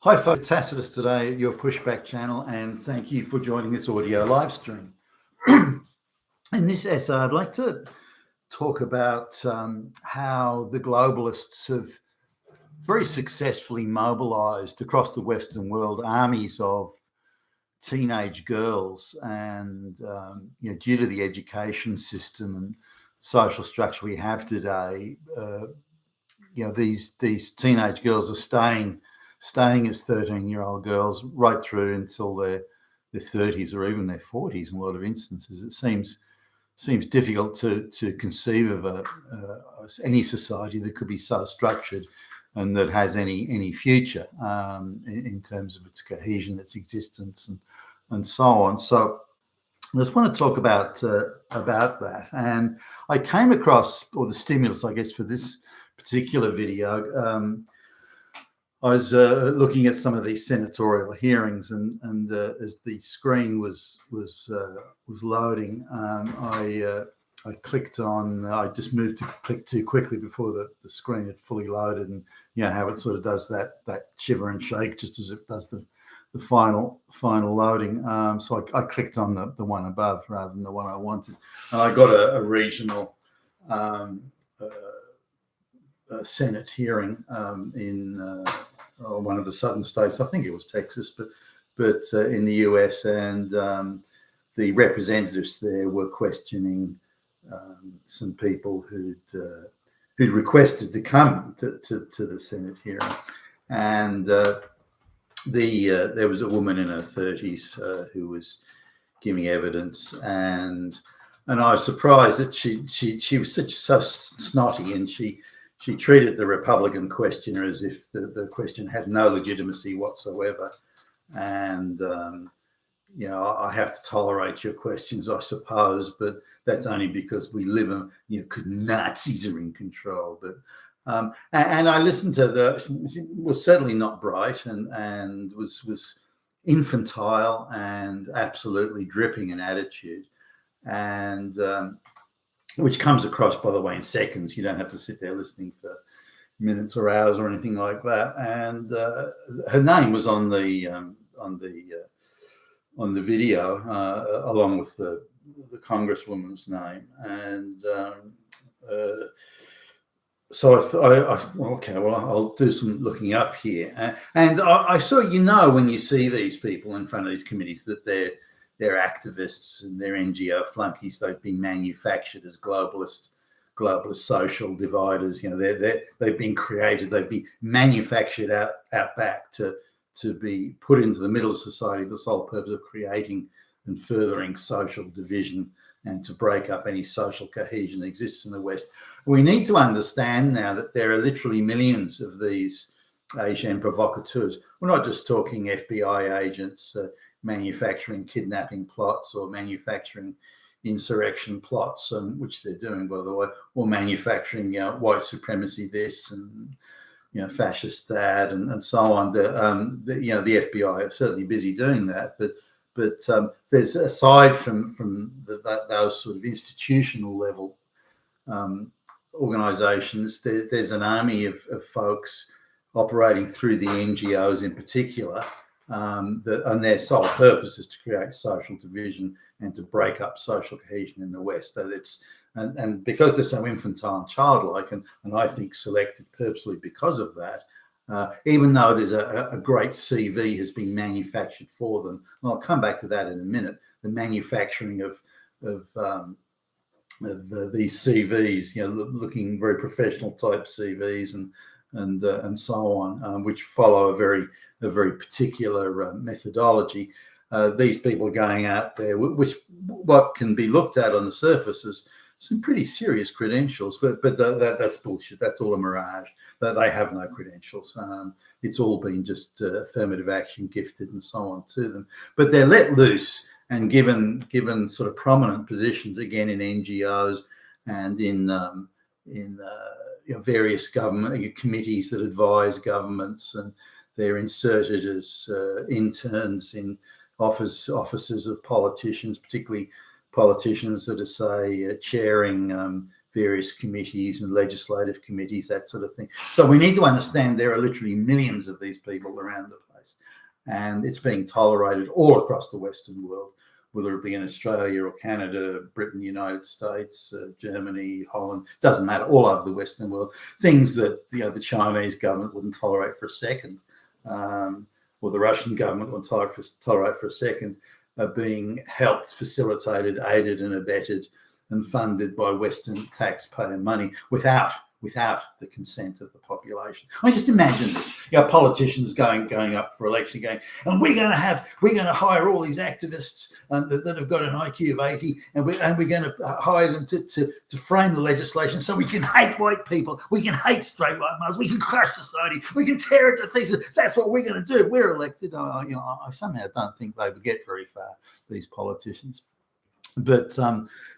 Hi folks, Tacitus today at your Pushback channel, and thank you for joining this audio live stream. In this essay, I'd like to talk about how the globalists have very successfully mobilized across the Western world armies of teenage girls, and due to the education system and social structure we have today, these teenage girls are staying as 13-year-old girls right through until their 30s or even their 40s in a lot of instances. It seems difficult to conceive of any society that could be so structured and that has any future in terms of its cohesion, its existence, and so on. So I just want to talk about that. And I came across, or the stimulus, I guess, for this particular video. I was looking at some of these senatorial hearings, and as the screen was loading, I clicked on. I just moved to click too quickly before the screen had fully loaded, and how it sort of does that shiver and shake just as it does the final loading. So I clicked on the one above rather than the one I wanted, and I got a regional Senate hearing in one of the southern states. I think it was Texas, but in the US, and the representatives there were questioning some people who'd requested to come to the Senate hearing, and there was a woman in her 30s who was giving evidence, and I was surprised that she was so snotty, and she treated the Republican questioner as if the question had no legitimacy whatsoever. And, I have to tolerate your questions, I suppose, but that's only because we live in, because Nazis are in control. But and I listened to was certainly not bright, and was infantile and absolutely dripping in attitude. And which comes across, by the way, in seconds. You don't have to sit there listening for minutes or hours or anything like that. And her name was on the video, along with the Congresswoman's name. And so I'll do some looking up here. And I saw, when you see these people in front of these committees, that they're activists and they're NGO flunkies. They've been manufactured as globalist social dividers. They've been created. They've been manufactured out back to be put into the middle of society for the sole purpose of creating and furthering social division and to break up any social cohesion that exists in the West. We need to understand now that there are literally millions of these Asian provocateurs. We're not just talking FBI agents manufacturing kidnapping plots or manufacturing insurrection plots, which they're doing, by the way, or manufacturing white supremacy this and fascist that and so on. The FBI are certainly busy doing that, but there's, aside from those sort of institutional level organizations, there's an army of folks operating through the NGOs in particular, and their sole purpose is to create social division and to break up social cohesion in the West. So and because they're so infantile and childlike, and I think selected purposely because of that, even though there's a great CV has been manufactured for them, and I'll come back to that in a minute, the manufacturing of these CVs, looking very professional type CVs and so on, which follow a very particular methodology. These people are going out there, which what can be looked at on the surface as some pretty serious credentials, but that's bullshit. That's all a mirage. That they have no credentials. It's all been just affirmative action gifted and so on to them. But they're let loose and given sort of prominent positions again in NGOs and in various government committees that advise governments, and they're inserted as interns in offices of politicians, particularly politicians that are, say, chairing various committees and legislative committees, that sort of thing. So we need to understand there are literally millions of these people around the place. place. And it's being tolerated all across the Western world, whether it be in Australia or Canada, Britain, United States, Germany, Holland, doesn't matter, all over the Western world. Things that the Chinese government wouldn't tolerate for a second, or the Russian government wouldn't tolerate for a second, are being helped, facilitated, aided and abetted and funded by Western taxpayer money without the consent of the population. I mean, just imagine this: politicians going up for election, going, and we're going to hire all these activists that have got an IQ of 80, and we're going to hire them to frame the legislation so we can hate white people, we can hate straight white males, we can crush society, we can tear it to pieces. That's what we're going to do. We're elected. I somehow don't think they would get very far, these politicians. But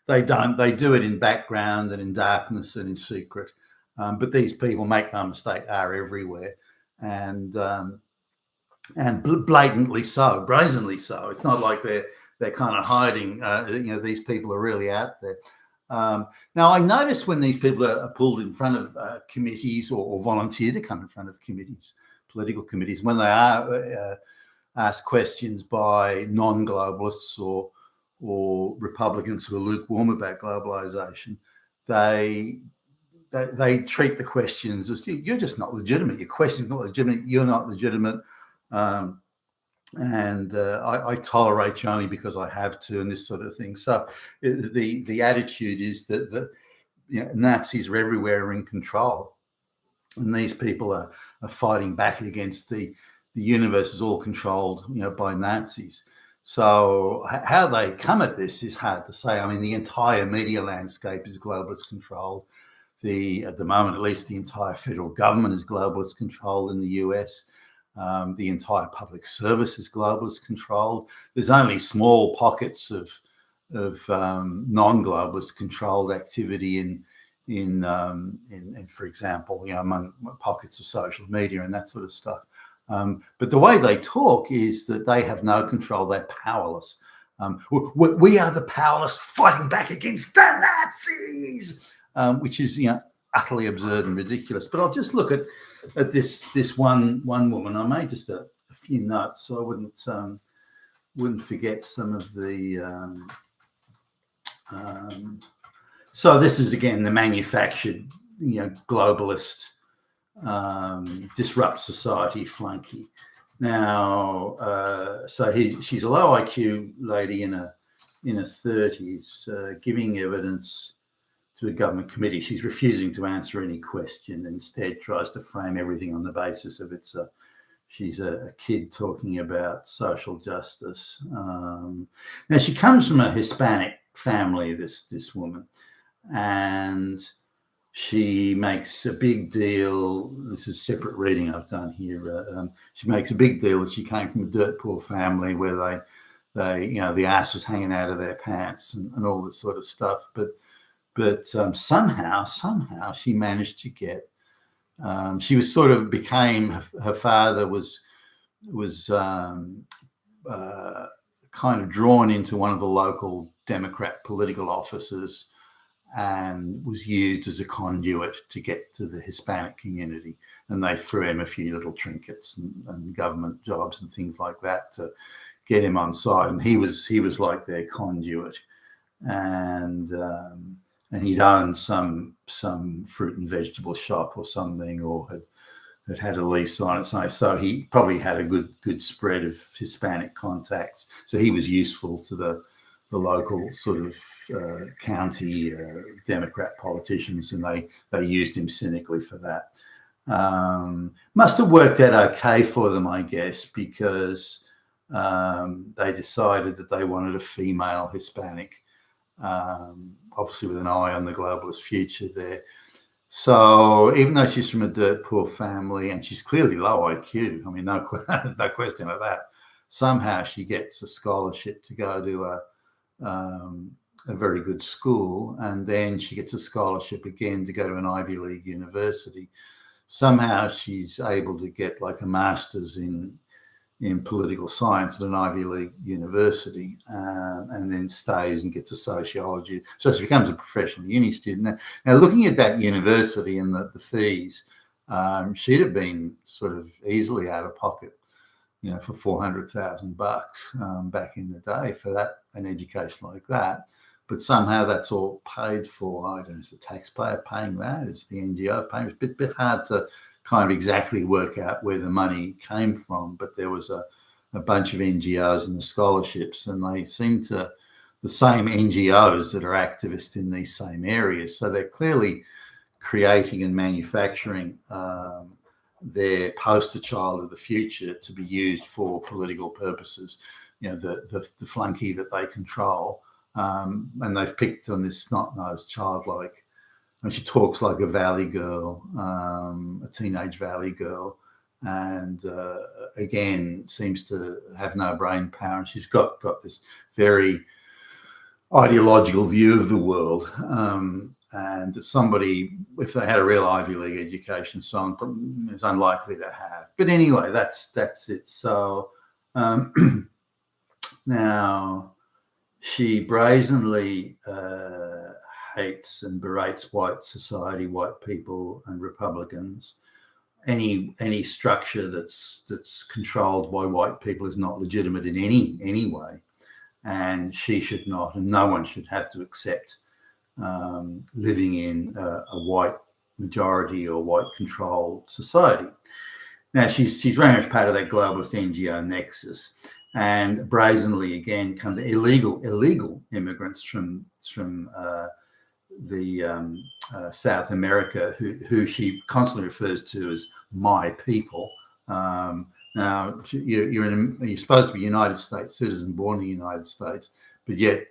they don't. They do it in background and in darkness and in secret. But these people, make no mistake, are everywhere, and blatantly so, brazenly so. It's not like they're kind of hiding. These people are really out there. Now, I notice when these people are pulled in front of committees or volunteer to come in front of committees, political committees, when they are asked questions by non-globalists or Republicans who are lukewarm about globalisation, they treat the questions as, you're just not legitimate. Your question's not legitimate. You're not legitimate. And I tolerate you only because I have to, and this sort of thing. So the attitude is that Nazis are everywhere in control. And these people are fighting back against the universe is all controlled, by Nazis. So how they come at this is hard to say. I mean, the entire media landscape is globalist controlled. At the moment, at least, the entire federal government is globalist controlled in the US. The entire public service is globalist controlled. There's only small pockets of non-globalist controlled activity in for example, among pockets of social media and that sort of stuff. But the way they talk is that they have no control. They're powerless. We are the powerless fighting back against the Nazis. Which is utterly absurd and ridiculous. But I'll just look at this one woman. I made just a few notes so I wouldn't forget some of the. So this is again the manufactured, globalist, disrupt society flunky. Now, so she's a low IQ lady in her 30s, giving evidence to a government committee. She's refusing to answer any question, instead tries to frame everything on the basis of she's a kid talking about social justice. Now, she comes from a Hispanic family, this woman, and she makes a big deal. This is separate reading I've done here. She makes a big deal that she came from a dirt poor family where they the ass was hanging out of their pants and all this sort of stuff. But somehow she managed to get. She was sort of became. Her father was kind of drawn into one of the local Democrat political offices, and was used as a conduit to get to the Hispanic community. And they threw him a few little trinkets and government jobs and things like that to get him on side. And he was like their conduit. And he'd owned some fruit and vegetable shop or something, or had a lease on it. So he probably had a good spread of Hispanic contacts. So he was useful to the local sort of county Democrat politicians, and they used him cynically for that. Must have worked out okay for them, I guess, because they decided that they wanted a female Hispanic, obviously with an eye on the globalist future there. So even though she's from a dirt poor family and she's clearly low IQ, I mean, no question of that, somehow she gets a scholarship to go to a very good school, and then she gets a scholarship again to go to an Ivy League university. Somehow she's able to get like a master's in political science at an Ivy League university, and then stays and gets a sociology. So she becomes a professional uni student. Now looking at that university and the fees, she'd have been sort of easily out of pocket for $400,000 back in the day for that, an education like that. But somehow that's all paid for. I don't know, is the taxpayer paying that? Is the NGO paying? It's a bit hard to kind of exactly work out where the money came from. But there was a bunch of NGOs and the scholarships, and they seem to, the same NGOs that are activists in these same areas. So they're clearly creating and manufacturing their poster child of the future to be used for political purposes. The flunky that they control. And they've picked on this snot-nosed child, and she talks like a valley girl, a teenage valley girl, and again seems to have no brain power. And she's got this very ideological view of the world. And somebody, if they had a real Ivy League education, so is unlikely to have. But anyway, that's it. So now, she brazenly hates and berates white society, white people, and Republicans. Any structure that's controlled by white people is not legitimate in any way, and she should not, and no one should have to accept living in a white majority or white controlled society. Now, she's very much part of that globalist NGO nexus. And brazenly again comes illegal immigrants from South America, who she constantly refers to as my people. Now you're supposed to be a United States citizen, born in the United States, but yet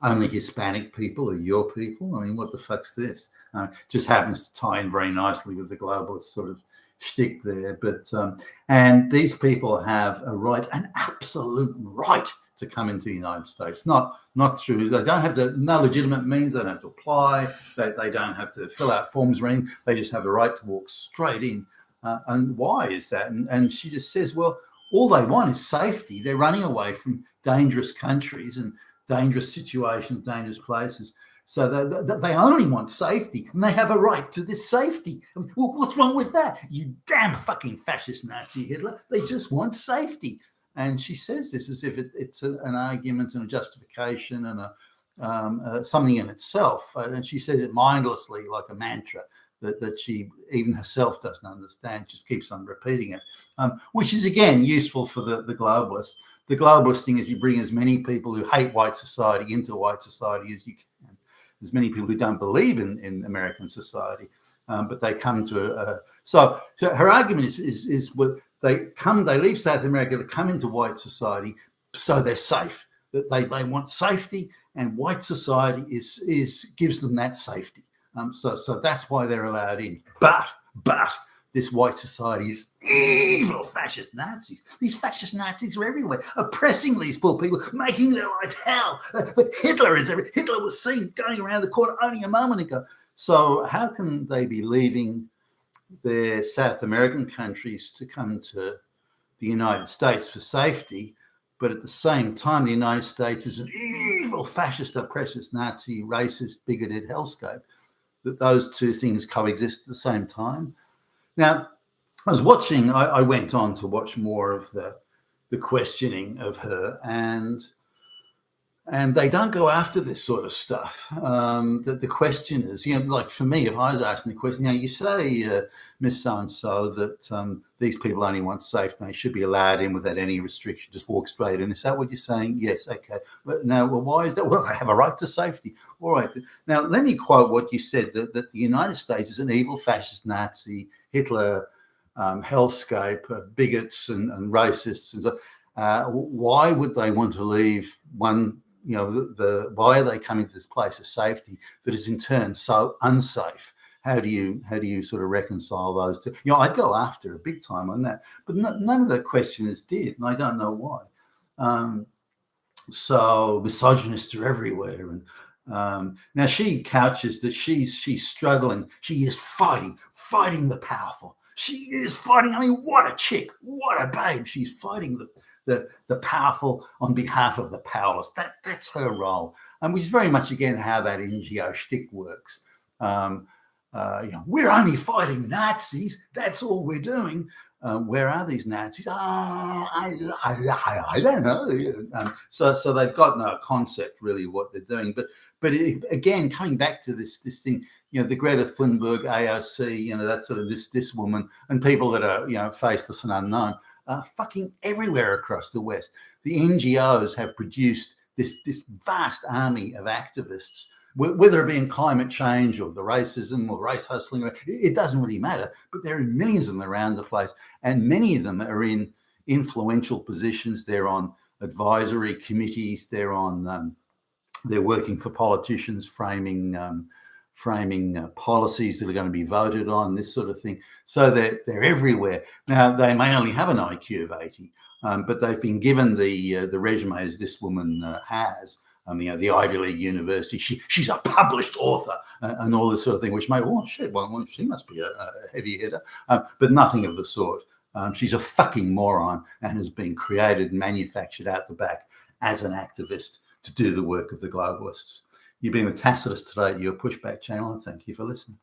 only Hispanic people are your people. I mean, what the fuck's this? Just happens to tie in very nicely with the globalist sort of shtick there, but and these people have a right, an absolute right, to come into the United States. Not through, they don't have to, no legitimate means. They don't have to apply. They don't have to fill out forms or anything. They just have a right to walk straight in. And why is that? And she just says, well, all they want is safety. They're running away from dangerous countries and dangerous situations, dangerous places. So they only want safety, and they have a right to this safety. Well, what's wrong with that? You damn fucking fascist Nazi Hitler. They just want safety. And she says this as if it's an argument and a justification and something in itself. And she says it mindlessly, like a mantra that she even herself doesn't understand, just keeps on repeating it, which is, again, useful for the globalists. The globalist thing is you bring as many people who hate white society into white society as you can. There's many people who don't believe in American society, but they come to so her argument is they leave South America to come into white society, so they're safe. That they want safety, and white society gives them that safety. So that's why they're allowed in. But this white society is evil fascist Nazis. These fascist Nazis are everywhere, oppressing these poor people, making their life hell. But Hitler was seen going around the corner only a moment ago. So how can they be leaving their South American countries to come to the United States for safety, but at the same time, the United States is an evil fascist, oppressist, Nazi, racist, bigoted hellscape? That those two things coexist at the same time. Now, I went on to watch more of the questioning of her, and they don't go after this sort of stuff. The questioners, like for me, if I was asking the question, you say, Miss So-and-so, that these people only want safety and they should be allowed in without any restriction, just walk straight in. Is that what you're saying? Yes, okay. But now, well, why is that? Well, they have a right to safety. All right. Now, let me quote what you said, that the United States is an evil fascist Nazi, Hitler, hellscape of bigots and racists. And why would they want to leave one? Why are they coming to this place of safety that is in turn so unsafe? How do you sort of reconcile those two? I'd go after her big time on that, but none of the questioners did, and I don't know why. So misogynists are everywhere, and now she couches that she's struggling. She is fighting the powerful. She is fighting. I mean, what a chick, what a babe. She's fighting the powerful on behalf of the powerless. That's her role, and which is very much again how that NGO shtick works. We're only fighting Nazis. That's all we're doing. where are these Nazis? I don't know. So they've got no concept really of what they're doing. But again, coming back to this thing, the Greta Thunberg, AOC, that sort of this woman, and people that are faceless and unknown, fucking everywhere across the West. The NGOs have produced this vast army of activists, whether it be in climate change or the racism or race hustling, it doesn't really matter. But there are millions of them around the place, and many of them are in influential positions. They're on advisory committees. They're working for politicians, framing policies that are going to be voted on, this sort of thing. So they're everywhere. Now, they may only have an IQ of 80, but they've been given the resume as this woman has. The Ivy League university. She's a published author and all this sort of thing, which may, well, she must be a heavy hitter, but nothing of the sort. She's a fucking moron and has been created and manufactured out the back as an activist to do the work of the globalists. You've been with Tacitus today at your Pushback channel, and thank you for listening.